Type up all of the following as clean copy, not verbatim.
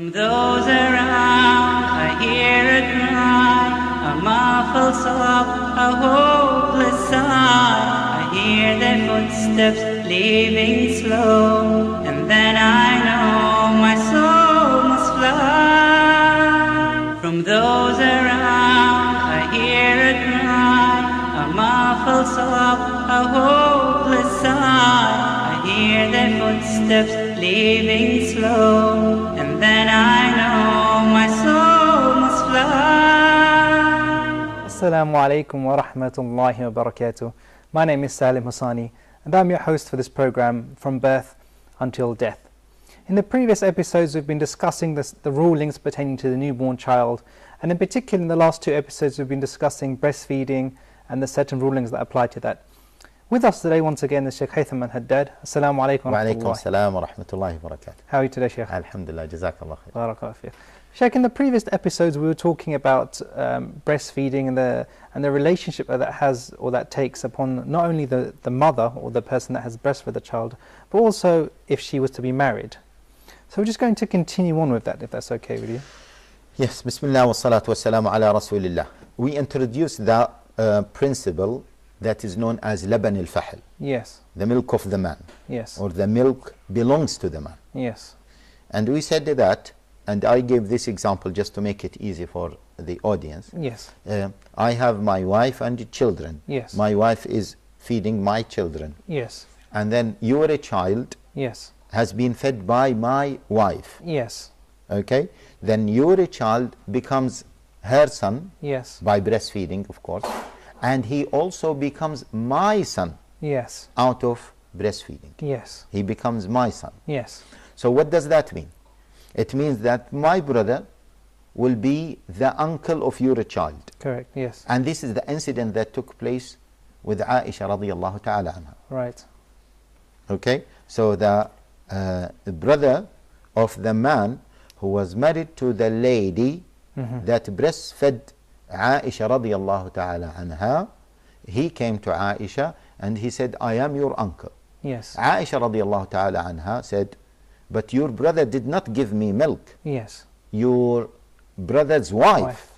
From those around I hear a cry, a muffled sob, a hopeless sigh. I hear their footsteps leaving slow, and then I know my soul must fly. From those around I hear a cry, a muffled sob, a hopeless sigh. I hear their footsteps leaving slow, and then I know my soul must fly. Assalamu alaikum wa rahmatullahi wa barakatuh. My name is Salim Hosanee, and I'm your host for this program, From Birth Until Death. In the previous episodes, we've been discussing the rulings pertaining to the newborn child, and in particular in the last two episodes, we've been discussing breastfeeding and the certain rulings that apply to that. With us today, once again, is Sheikh Haitham and Haddad. Assalamu alaikum wa rahmatullahi. Wa alaikum assalam wa rahmatullahi wa barakatuh. How are you today, Sheikh? Alhamdulillah, jazakallah khair. Barakallah fiik. Sheikh, in the previous episodes, we were talking about breastfeeding and the relationship that has or that takes upon not only the mother or the person that has breastfed the child, but also if she was to be married. So we're just going to continue on with that, if that's okay with you. Yes, Bismillah wa salatu wa salamu ala Rasulillah. We introduced the principle that is known as laban al-fahl. Yes. The milk of the man. Yes. Or the milk belongs to the man. Yes. And we said that, and I gave this example just to make it easy for the audience. Yes. I have my wife and children. Yes. My wife is feeding my children. Yes. And then you are a child. Yes. Has been fed by my wife. Yes. Okay? Then your child becomes her son. Yes. By breastfeeding, of course. And he also becomes my son. Yes. Out of breastfeeding. Yes. He becomes my son. Yes. So what does that mean? It means that my brother will be the uncle of your child. Correct, yes. And this is the incident that took place with Aisha radiyallahu ta'ala anha. Right. Okay? So the brother of the man who was married to the lady that breastfed Aisha radiyallahu ta'ala anha, he came to Aisha and he said, I am your uncle. Yes. Aisha radiyallahu ta'ala anha said, but your brother did not give me milk. Yes. Your brother's wife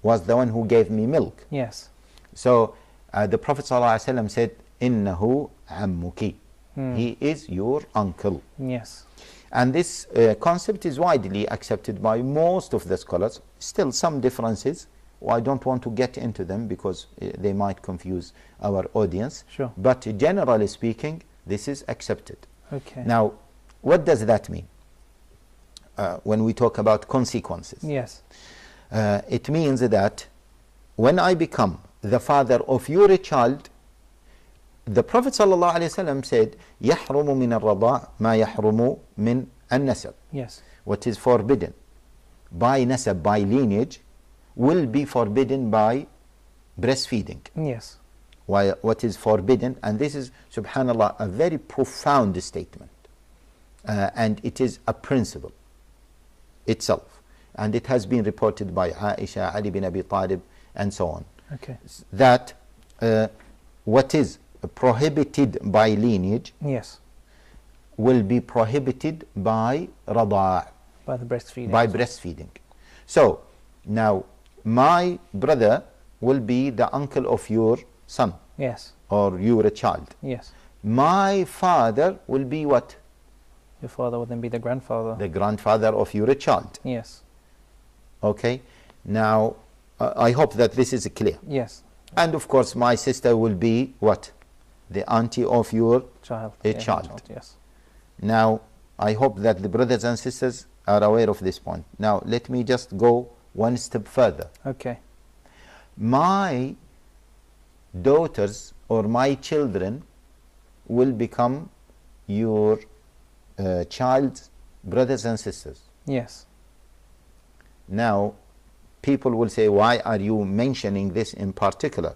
was the one who gave me milk. Yes. So the Prophet ﷺ said, Innahu ammuki. He is your uncle. Yes. And this concept is widely accepted by most of the scholars. Still some differences. I don't want to get into them because they might confuse our audience. Sure. But generally speaking, this is accepted. Okay. Now, what does that mean when we talk about consequences? Yes. It means that when I become the father of your child, the Prophet ﷺ said, يَحْرُمُ مِنَ الرَّضَاءِ مَا يَحْرُمُ مِنْ النَّسَبِ. Yes. What is forbidden by nasab, by lineage, will be forbidden by breastfeeding. Yes. While what is forbidden, and this is, subhanallah, a very profound statement. And it is a principle itself. And it has been reported by Aisha, Ali bin Abi Talib, and so on. Okay. That what is prohibited by lineage Yes. will be prohibited by rada'. By the breastfeeding. By breastfeeding. So, now, my brother will be the uncle of your son. Yes. Or your child. Yes. My father will be what? Your father would then be the grandfather. The grandfather of your child. Yes. Okay. Now, I hope that this is clear. Yes. And of course, my sister will be what? The auntie of your child. child. Yes. Now, I hope that the brothers and sisters are aware of this point. Now, let me just go one step further. Okay. My daughters or my children will become your child's brothers and sisters. Yes. Now, people will say, why are you mentioning this in particular?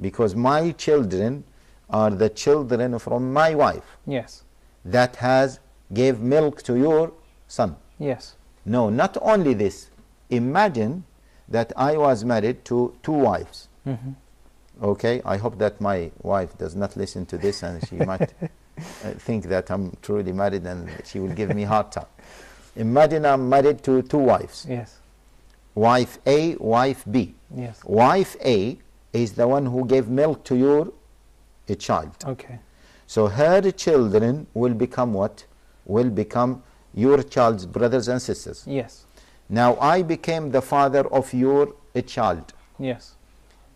Because my children are the children from my wife. Yes. That has gave milk to your son. Yes. No, not only this. Imagine that I was married to two wives. Okay, I hope that my wife does not listen to this and she might think that I'm truly married and she will give me a hard time. Imagine I'm married to two wives. Yes. Wife A, wife B. Yes. Wife A is the one who gave milk to your child. Okay. So her children will become what? Will become your child's brothers and sisters. Yes. Now I became the father of your child. Yes.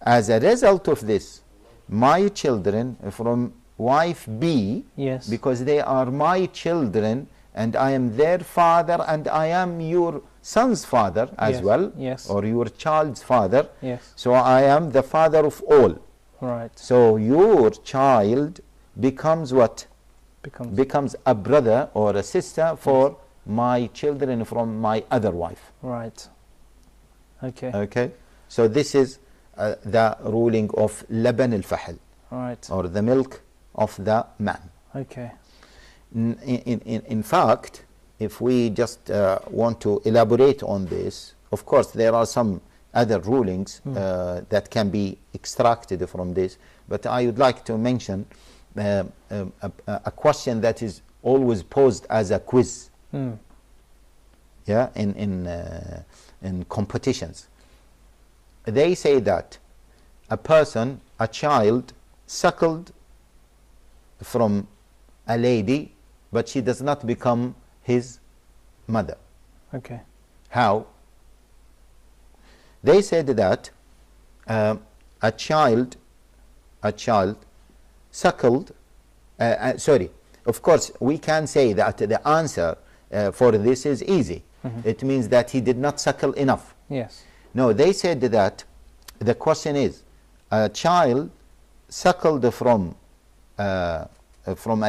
As a result of this, my children from wife B, Yes. because they are my children and I am their father and I am your son's father as Yes. well, Yes. or your child's father. Yes. So I am the father of all. Right. So your child becomes what? Becomes. Becomes a brother or a sister for my children from my other wife. Right. Okay. Okay. So this is the ruling of laban al-fahl, Right. or the milk of the man. Okay. In fact, if we just want to elaborate on this, of course there are some other rulings that can be extracted from this, but I would like to mention a question that is always posed as a quiz, yeah, in competitions. They say that a child suckled from a lady, but she does not become his mother. Okay. How? They said that a child suckled, sorry, of course we can say that the answer for this is easy. It means that he did not suckle enough. Yes. No, they said that the question is, a child suckled from a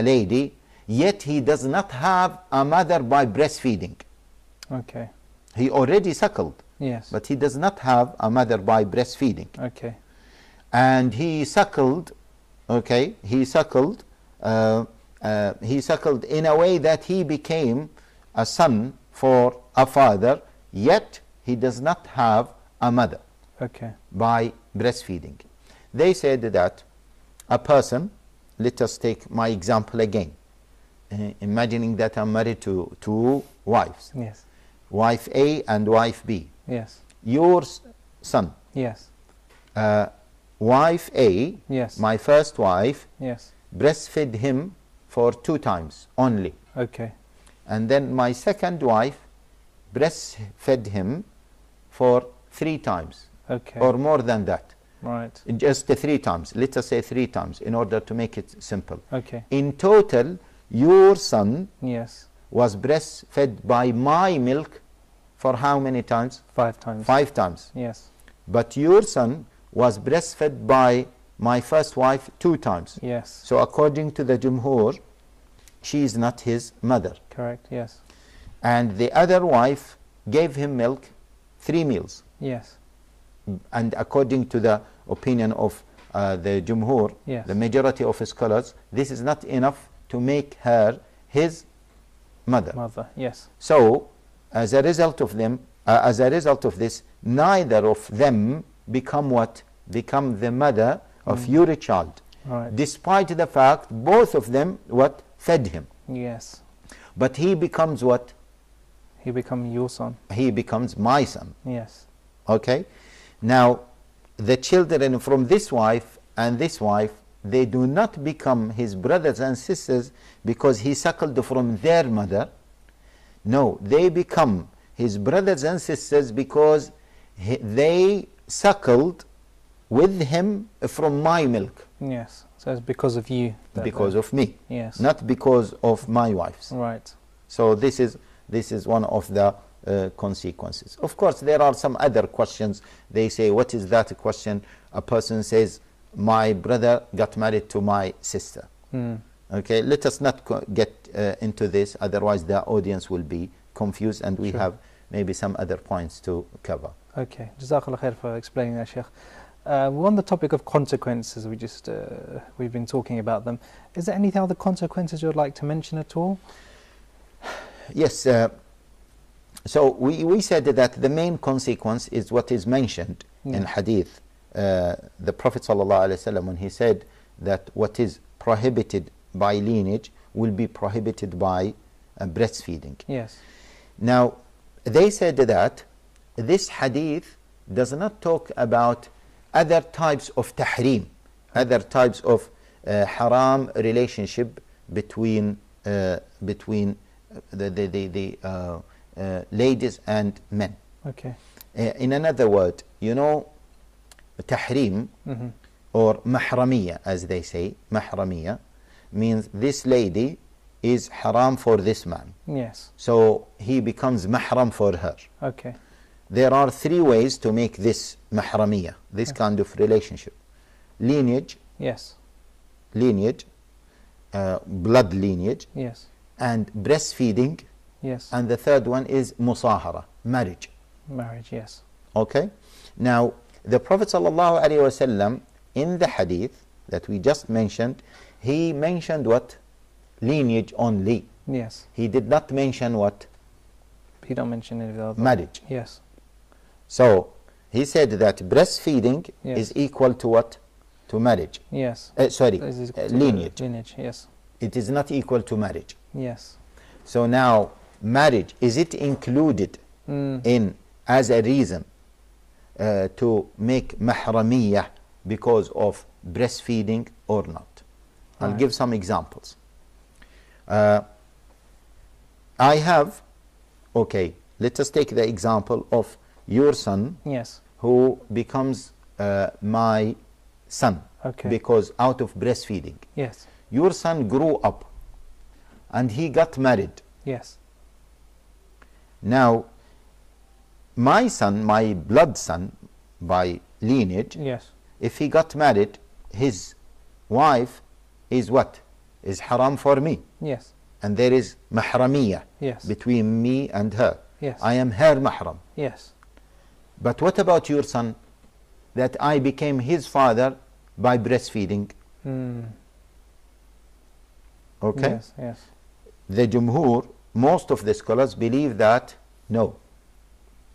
lady, yet he does not have a mother by breastfeeding. Okay. He already suckled, Yes. but he does not have a mother by breastfeeding. Okay. And he suckled, okay, he suckled in a way that he became a son for a father, yet he does not have a mother Okay. by breastfeeding. They said that a person, let us take my example again, imagining that I'm married to two wives, Yes. wife A and wife B. Yes. Your son, Yes. wife A, Yes. my first wife, Yes. breastfed him for 2 times only. Okay. And then my second wife breastfed him for 3 times, Okay. or more than that. Right. Just 3 times. Let us say 3 times in order to make it simple. Okay. In total, your son Yes. was breastfed by my milk for how many times? 5 times. 5 times. Yes. But your son was breastfed by my first wife 2 times. Yes. So according to the Jumhur, she is not his mother. Correct. Yes. And the other wife gave him milk 3 meals. Yes. And according to the opinion of the Jumhur, Yes. the majority of scholars, this is not enough to make her his mother. Mother. Yes. So, as a result of this, neither of them become what? Become the mother of your child. Right. Despite the fact both of them what? Fed him. Yes. But he becomes what? He become your son. He becomes my son. Yes. Okay? Now, the children from this wife and this wife, they do not become his brothers and sisters because he suckled from their mother. No, they become his brothers and sisters because they suckled with him from my milk. Yes. So it's because of you. Because of me. Yes. Not because of my wives. Right. So this is one of the consequences. Of course, there are some other questions. They say, what is that question? A person says, my brother got married to my sister. Okay, let us not get into this, otherwise the audience will be confused, and we have maybe some other points to cover. Okay, Jazakallah khair for explaining that, Sheikh. We're on the topic of consequences. We've been talking about them. Is there any other consequences you would like to mention at all? Yes. So we said that the main consequence is what is mentioned in hadith. The Prophet ﷺ, when he said that what is prohibited by lineage will be prohibited by breastfeeding. Yes. Now, they said that this hadith does not talk about other types of tahrim, other types of haram relationship between the ladies and men. Okay. In another word, you know, tahrim or mahramiyya, as they say, mahramiyya means this lady is haram for this man. Yes. So he becomes mahram for her. Okay. There are three ways to make this mahramiyya, this kind of relationship. Lineage, Yes. lineage, blood lineage, Yes. and breastfeeding, Yes. and the third one is musahara, marriage. Marriage. Yes. Okay? Now, the Prophet ﷺ in the hadith that we just mentioned, he mentioned what? Lineage only. Yes. He did not mention what? He don't mention any of the other. Marriage. Yes. So, he said that breastfeeding Yes. is equal to what? To marriage. Yes. Sorry, This is equal to lineage. Lineage. Yes. It is not equal to marriage. Yes. So now, marriage, is it included in as a reason to make mahramiyah because of breastfeeding or not? I'll Right. give some examples. I have, okay, let us take the example of your son Yes. who becomes my son Okay. because out of breastfeeding. Yes. Your son grew up and he got married. Yes. Now, my son, my blood son by lineage, Yes. if he got married, his wife is what? Is haram for me. Yes. And there is mahramiyah Yes. between me and her. Yes. I am her mahram. Yes. But what about your son? That I became his father by breastfeeding. Okay? Yes. Yes. The Jumhur, most of the scholars believe that no,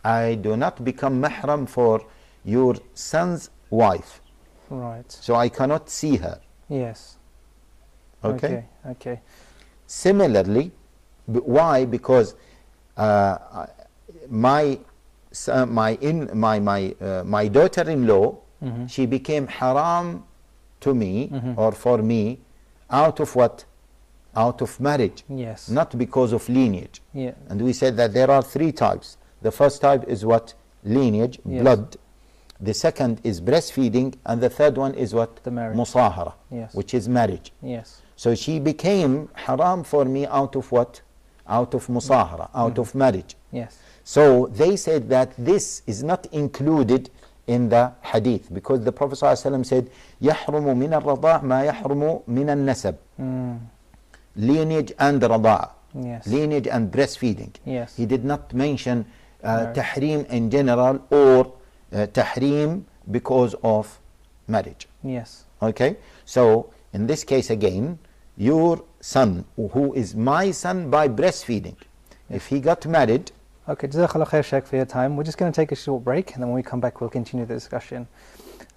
I do not become mahram for your son's wife, Right. so I cannot see her. Yes. Okay? Okay. Similarly, why? Because my daughter-in-law, she became haram to me or for me out of what? Out of marriage, Yes. not because of lineage. Yeah. And we said that there are three types. The first type is what? Lineage, Yes. blood. The second is breastfeeding, and the third one is what? The marriage. Musahara, Yes. which is marriage. Yes. So she became haram for me out of what? Out of musahara, out of marriage. Yes. So they said that this is not included in the hadith because the Prophet ﷺ said, يَحْرُمُ مِنَ الرَّضَاعِ مَا يَحْرُمُ مِنَ النَّسَبِ. Lineage and rada'a. Yes. Lineage and breastfeeding. Yes. He did not mention tahrim in general or tahrim because of marriage. Yes. Okay? So, in this case again, your son, who is my son by breastfeeding, if he got married, Okay, Jazakallah khair, Sheikh, for your time. We're just going to take a short break, and then when we come back, we'll continue the discussion.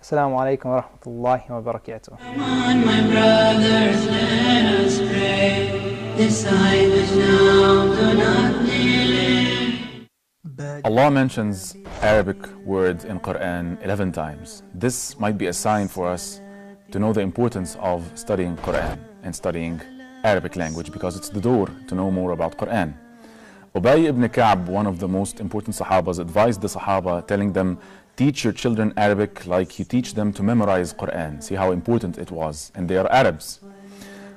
Assalamu alaikum wa rahmatullahi wa barakatuh. Come on, my brothers, let us pray. Decide us now, do not delay. Allah mentions Arabic words in Quran 11 times. This might be a sign for us to know the importance of studying Quran and studying Arabic language because it's the door to know more about Quran. Ubay ibn Ka'b, one of the most important Sahabas, advised the Sahaba, telling them, teach your children Arabic like you teach them to memorize Quran. See how important it was. And they are Arabs.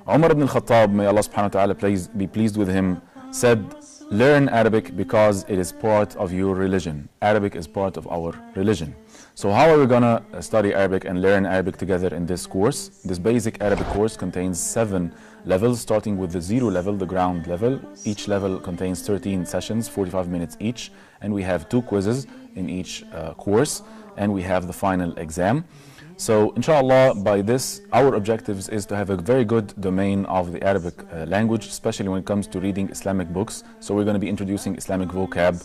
Umar ibn al-Khattab, may Allah subhanahu wa ta'ala be pleased with him, said, learn Arabic because it is part of your religion. Arabic is part of our religion. So how are we gonna study Arabic and learn Arabic together in this course? This basic Arabic course contains 7 levels, starting with the 0 level, the ground level. Each level contains 13 sessions, 45 minutes each, and we have 2 quizzes in each course, and we have the final exam. So inshallah, by this, our objectives is to have a very good domain of the Arabic language, especially when it comes to reading Islamic books. So we're going to be introducing Islamic vocab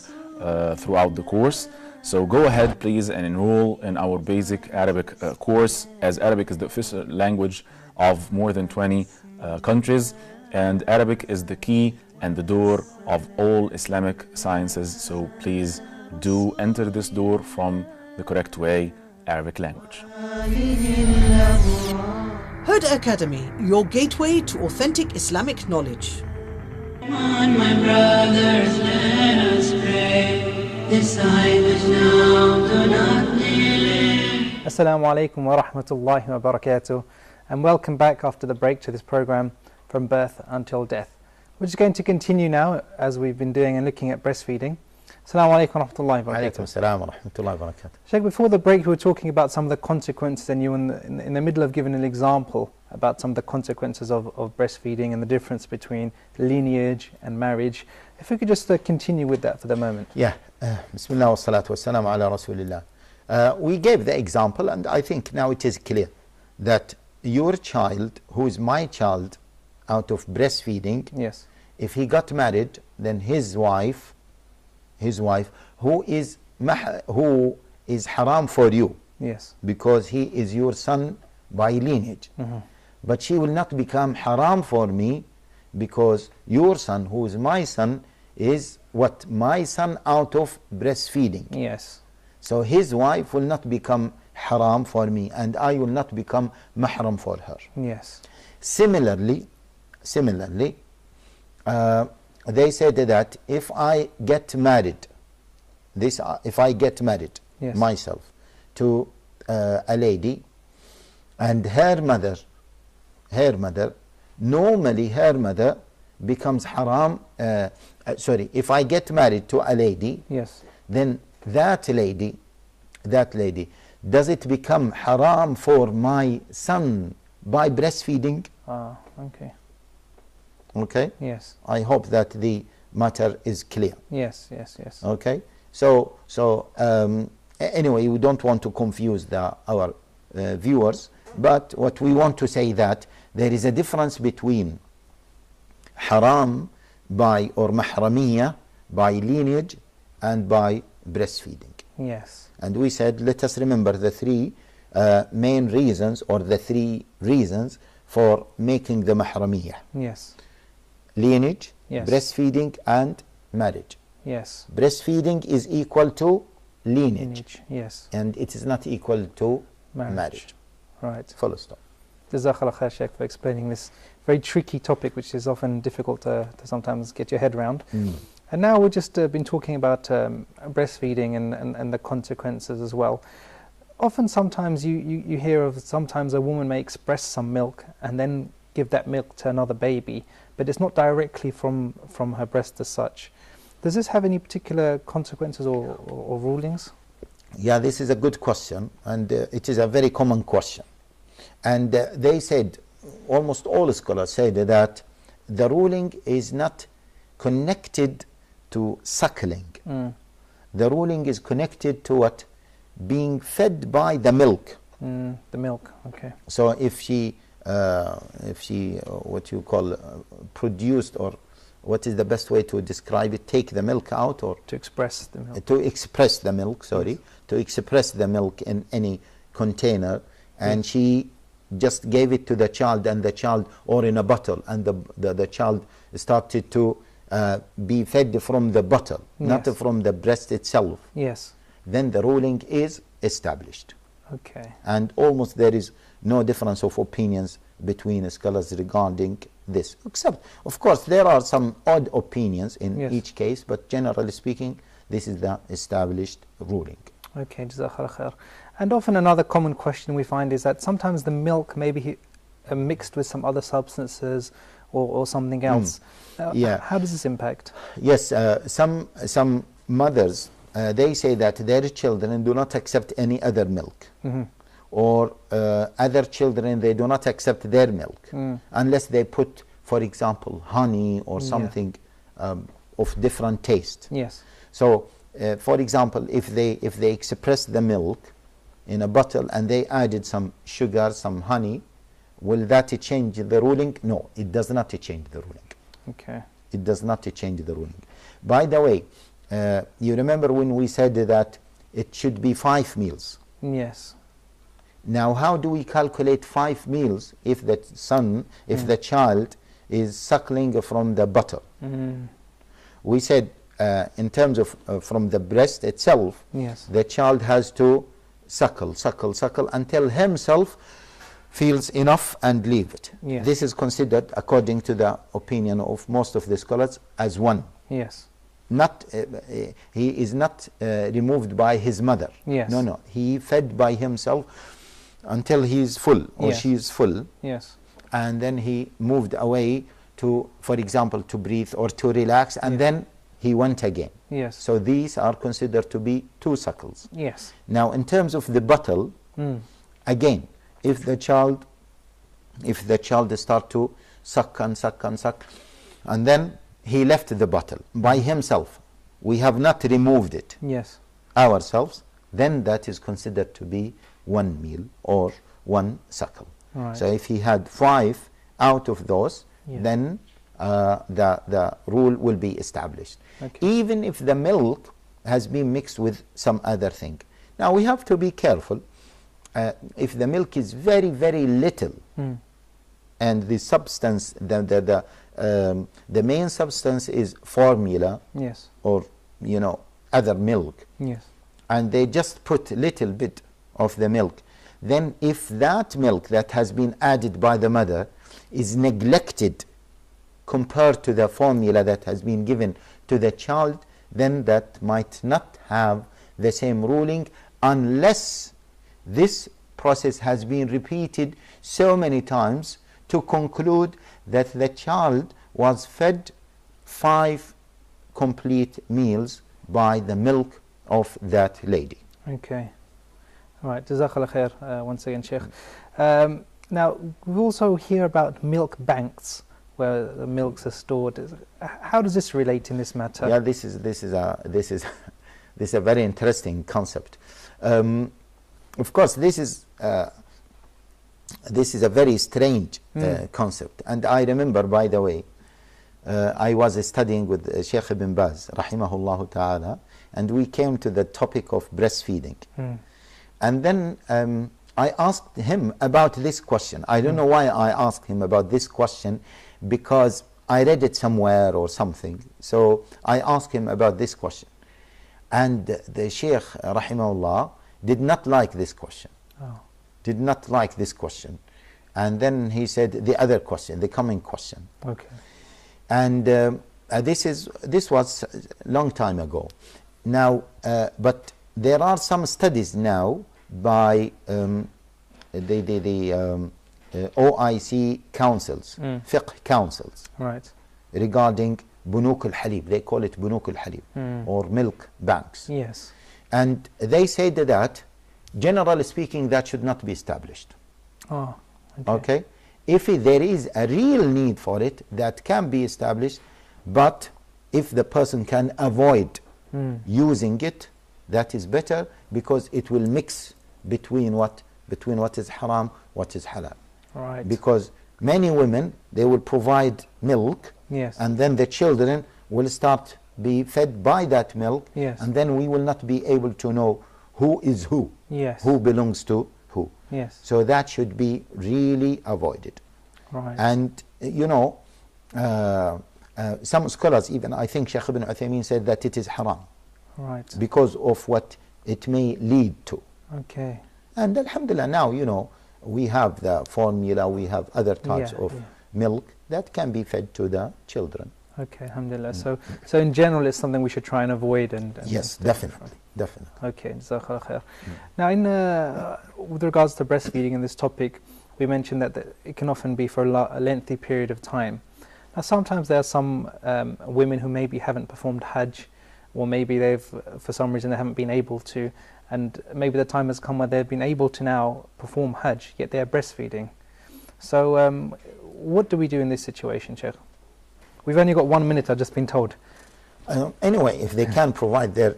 throughout the course. So go ahead, please, and enroll in our basic Arabic course, as Arabic is the official language of more than 20 countries, and Arabic is the key and the door of all Islamic sciences. So please do enter this door from the correct way, Arabic language. Haddad Academy, your gateway to authentic Islamic knowledge. Come on, my brothers, let us pray. Decide which now, do not delay. Assalamu alaikum wa rahmatullahi wa barakatuh, and welcome back after the break to this program, From Birth Until Death. We're just going to continue now, as we've been doing and looking at breastfeeding. Assalamu alaikum wa rahmatullahi wa barakatuh. Alaykum assalam wa rahmatullahi wa barakatuh. Sheikh, before the break we were talking about some of the consequences, and you were in the middle of giving an example about some of the consequences of breastfeeding and the difference between lineage and marriage. If we could just continue with that for the moment. Yeah, Bismillah wa salatu wa salam ala Rasulillah. We gave the example, and I think now it is clear that your child, who is my child, out of breastfeeding, Yes. if he got married, then his wife, who is haram for you, Yes. because he is your son by lineage. But she will not become haram for me, because your son, who is my son, is what? My son out of breastfeeding. Yes. So his wife will not become haram for me, and I will not become mahram for her. Yes. Similarly, they said that if I get married, Yes. myself to a lady, and her mother, normally her mother becomes haram. If I get married to a lady, Yes. then that lady, does it become haram for my son by breastfeeding? Ah, okay. Okay, Yes. I hope that the matter is clear. Yes, yes, yes. Okay, so anyway, we don't want to confuse our viewers, but what we want to say that there is a difference between haram by or mahramiyya by lineage and by breastfeeding. Yes. And we said, let us remember the three main reasons, or the three reasons for making the mahramiyya: Yes. lineage, Yes. breastfeeding, and marriage. Yes. Breastfeeding is equal to lineage, Lineage. Yes. and it is not equal to Marriage. marriage. Right. Full stop. Jazakallah khair, Sheikh, for explaining this very tricky topic, which is often difficult to sometimes get your head around. And now we've just been talking about breastfeeding and the consequences as well. Often sometimes you hear of sometimes a woman may express some milk and then give that milk to another baby, but it's not directly from her breast as such. Does this have any particular consequences or rulings? Yeah, this is a good question, and it is a very common question. And they said, almost all scholars said that the ruling is not connected to suckling. The ruling is connected to what? Being fed by the milk. The milk, okay. So if she what you call produced, or what is the best way to describe it, take the milk out, or To express the milk. to express the milk, sorry, to express the milk in any container, and she just gave it to the child, and the child, or in a bottle, and the child started to be fed from the bottle, not Yes. from the breast itself, Yes. then the ruling is established. Okay. And almost there is no difference of opinions between scholars regarding this, except, of course, there are some odd opinions in Yes. each case, but generally speaking, this is the established ruling. Okay, Jazakallah khair. And often another common question we find is that sometimes the milk may be mixed with some other substances or something else. Yeah. How does this impact? Yes, some mothers, they say that their children do not accept any other milk. Or other children, they do not accept their milk unless they put, for example, honey or something of different taste. Yes. So, for example, if they express the milk in a bottle and they added some sugar, some honey, will that change the ruling? No, it does not change the ruling. Okay. It does not change the ruling. By the way, you remember when we said that it should be 5 meals? Yes. Now, how do we calculate 5 meals if the son, if the child is suckling from the bottle. We said in terms of from the breast itself, Yes. the child has to suckle until himself feels enough and leave it. Yes. This is considered, according to the opinion of most of the scholars, as one. Yes. Not he is not removed by his mother. Yes. No, he fed by himself until he is full or Yes. she is full, Yes. and then he moved away to, for example, to breathe or to relax, and Yes. then he went again. Yes. So these are considered to be 2 suckles. Yes. Now, in terms of the bottle, again, if the child start to suck, and then he left the bottle by himself, we have not removed it Yes. ourselves, then that is considered to be 1 meal or 1 suckle. Right. So if he had 5 out of those, Yes. then the rule will be established. Okay. Even if the milk has been mixed with some other thing. Now we have to be careful. If the milk is very, very little, and the substance, the main substance is formula, Yes. or other milk, Yes. and they just put little bit of the milk, then if that milk that has been added by the mother is neglected compared to the formula that has been given to the child, then that might not have the same ruling unless this process has been repeated so many times to conclude that the child was fed 5 complete meals by the milk of that lady. Okay. All right. Jazakallah khair once again, Sheikh. Now, we also hear about milk banks where the milks are stored. How does this relate in this matter? Yeah, this is a very interesting concept. Of course, this is a very strange concept. And I remember, by the way, I was studying with Sheikh Ibn Baz, rahimahullah ta'ala, and we came to the topic of breastfeeding. And then I asked him about this question. I don't know why I asked him about this question, because I read it somewhere or something. So I asked him about this question. And the Sheikh, rahimahullah, did not like this question. Did not like this question. And then he said the other question, the coming question. Okay. And this was a long time ago. Now, but there are some studies now by the OIC councils, fiqh councils, Right. regarding bunuk al-halib. They call it bunuk al-halib, or milk banks. Yes. And they said that, generally speaking, that should not be established. Oh. Okay? If there is a real need for it, that can be established, but if the person can avoid using it, that is better, because it will mix between what is haram, what is halal. Right. Because many women, they will provide milk, Yes. and then the children will start be fed by that milk, Yes. and then we will not be able to know who is who, Yes. who belongs to who. Yes. So that should be really avoided. Right. And some scholars, even I think Sheikh Ibn Uthaymeen, said that it is haram Right. because of what it may lead to. Okay. And alhamdulillah, now we have the formula, we have other types of milk that can be fed to the children. Okay, alhamdulillah. So in general, it's something we should try and avoid. And Yes, definitely. Okay, jazakallah khair. Now, with regards to breastfeeding in this topic, we mentioned that it can often be for a lengthy period of time. Now, sometimes there are some women who maybe haven't performed Hajj, or maybe for some reason they haven't been able to, and maybe the time has come where they've been able to now perform Hajj, yet they're breastfeeding. So what do we do in this situation, Sheikh? We've only got 1 minute, I've just been told. Anyway, if they can provide their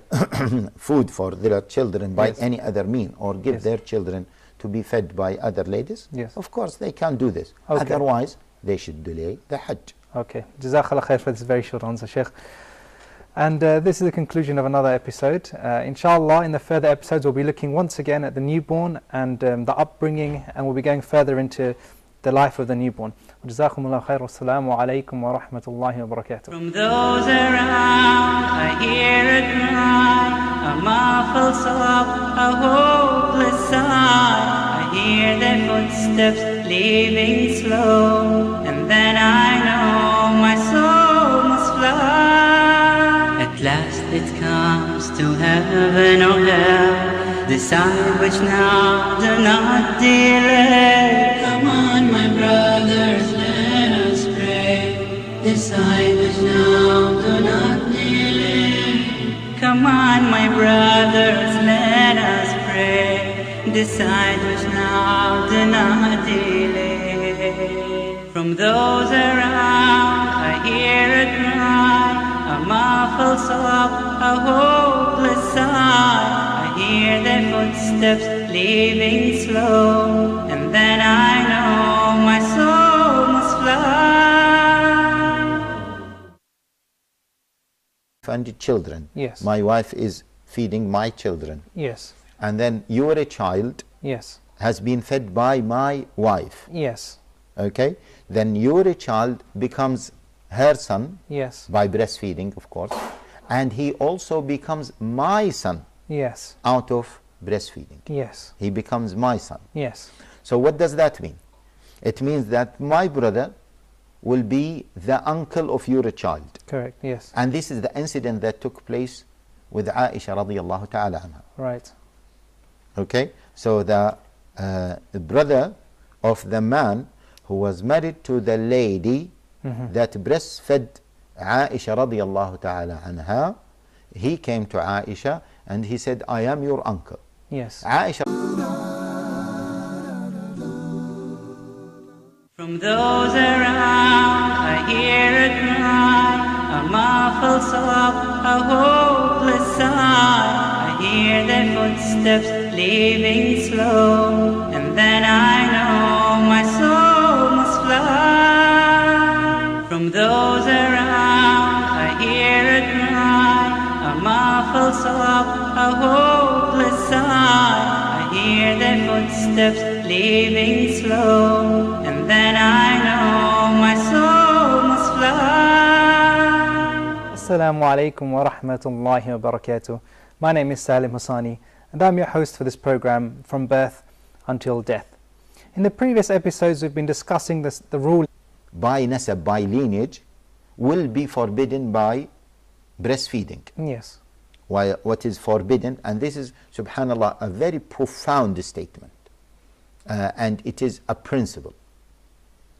food for their children by any other mean, or give their children to be fed by other ladies, of course they can do this. Okay. Otherwise, they should delay the Hajj. Okay, Jazakallah khair for this very short answer, Sheikh. And this is the conclusion of another episode. Inshallah, in the further episodes, we'll be looking once again at the newborn and the upbringing, and we'll be going further into the life of the newborn. Jazakumullah khair. Wassalamu alaikum wa rahmatullahi wa barakatuh. From those around I hear a cry, a muffled sob, a hopeless sigh. I hear their footsteps leaving slow, and then I know my soul must fly. At last it comes to heaven or hell, decide which now, do not delay. Come on my brothers, let us pray, decide which now, do not delay. Come on my brothers, let us pray, decide which now, do not delay. From those around I hear a cry, a muffled sob, a hopeless sigh. I hear their footsteps leaving slow, and then I know my soul must fly. And children. Yes. My wife is feeding my children. Yes. And then you are a child, Yes. has been fed by my wife. Yes. Okay? Then your child becomes her son Yes. by breastfeeding, of course. And he also becomes my son Yes. out of breastfeeding. Yes. He becomes my son. Yes. So what does that mean? It means that my brother will be the uncle of your child. Correct. Yes. And this is the incident that took place with Aisha radiallahu ta'ala anha. Right. Okay? So the brother of the man who was married to the lady that breastfed Aisha radiallahu ta'ala anha, he came to Aisha and he said, I am your uncle. Yes. Aisha. From those around I hear a cry, a muffled sob, a hopeless sigh. I hear their footsteps leaving slow, and then I know my soul must fly. From those around I hear a cry, a muffled sob, a hopeless sigh. I hear their footsteps leaving slow, and then I know my soul must fly. Assalamu alaikum wa rahmatullahi wa barakatuh. My name is Salim Hosanee, and I'm your host for this program, From Birth Until Death. In the previous episodes, we've been discussing the rule by nasab, by lineage, will be forbidden by breastfeeding. Yes. While what is forbidden, and this is, subhanallah, a very profound statement. And it is a principle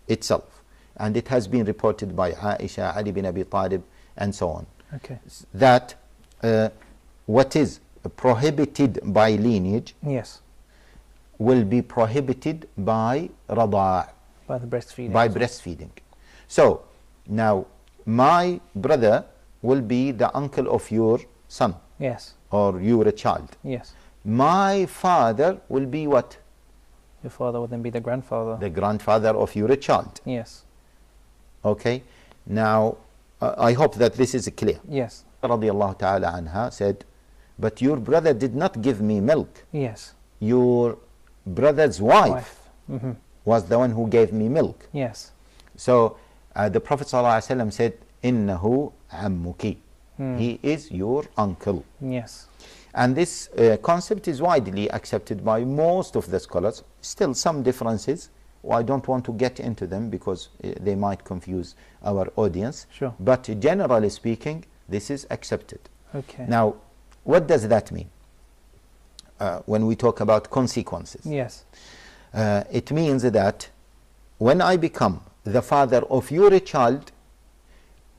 itself. And it has been reported by Aisha, Ali bin Abi Talib, and so on. Okay. That what is prohibited by lineage Yes. will be prohibited by rada', By the breastfeeding. by breastfeeding. So, now, my brother will be the uncle of your son, Yes. or your child. Yes. My father will be what? Your father would then be the grandfather. The grandfather of your child. Yes. Okay? Now, I hope that this is clear. Yes. Radiallahu ta'ala anha said, but your brother did not give me milk. Yes. Your brother's wife was the one who gave me milk. Yes. So, the Prophet ﷺ said, Innahu ammuki. He is your uncle. Yes. And this concept is widely accepted by most of the scholars. Still some differences. I don't want to get into them because they might confuse our audience. Sure. But generally speaking, this is accepted. Okay. Now, what does that mean? When we talk about consequences. Yes. It means that when I become the father of your child,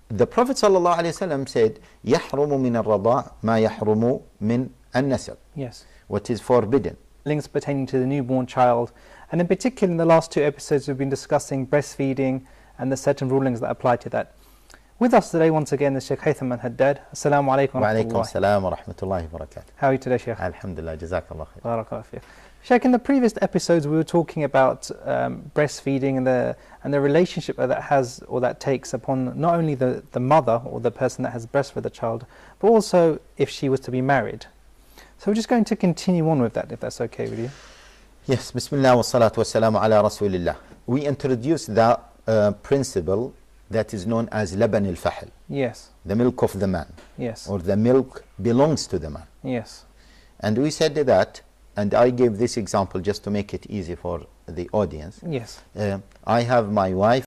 the Prophet ﷺ said, يَحْرُمُ مِنَ الرَّضَاءِ مَا يَحْرُمُ مِنْ النَّسَبِ. Yes. What is forbidden. Links pertaining to the newborn child, and in particular in the last two episodes we've been discussing breastfeeding and the certain rulings that apply to that. With us today once again is Sheikh Haitham and Haddad. Assalamu alaikum wa Wa alaikum rahmatullahi. assalam wa rahmatullahi wa barakatuh. How are you today, Sheikh? Alhamdulillah, jazakallah khair. Barakallah fiik. Sheikh, in the previous episodes we were talking about breastfeeding and the relationship that has or that takes upon not only the mother or the person that has breastfed the child, but also if she was to be married. So we're just going to continue on with that, if that's okay with you. Yes, bismillah wa salatu wa salamu ala rasulillah. we introduced the principle that is known as laban al-fahl, Yes. the milk of the man, Yes. or the milk belongs to the man. Yes. And we said that, and I gave this example just to make it easy for the audience. Yes. I have my wife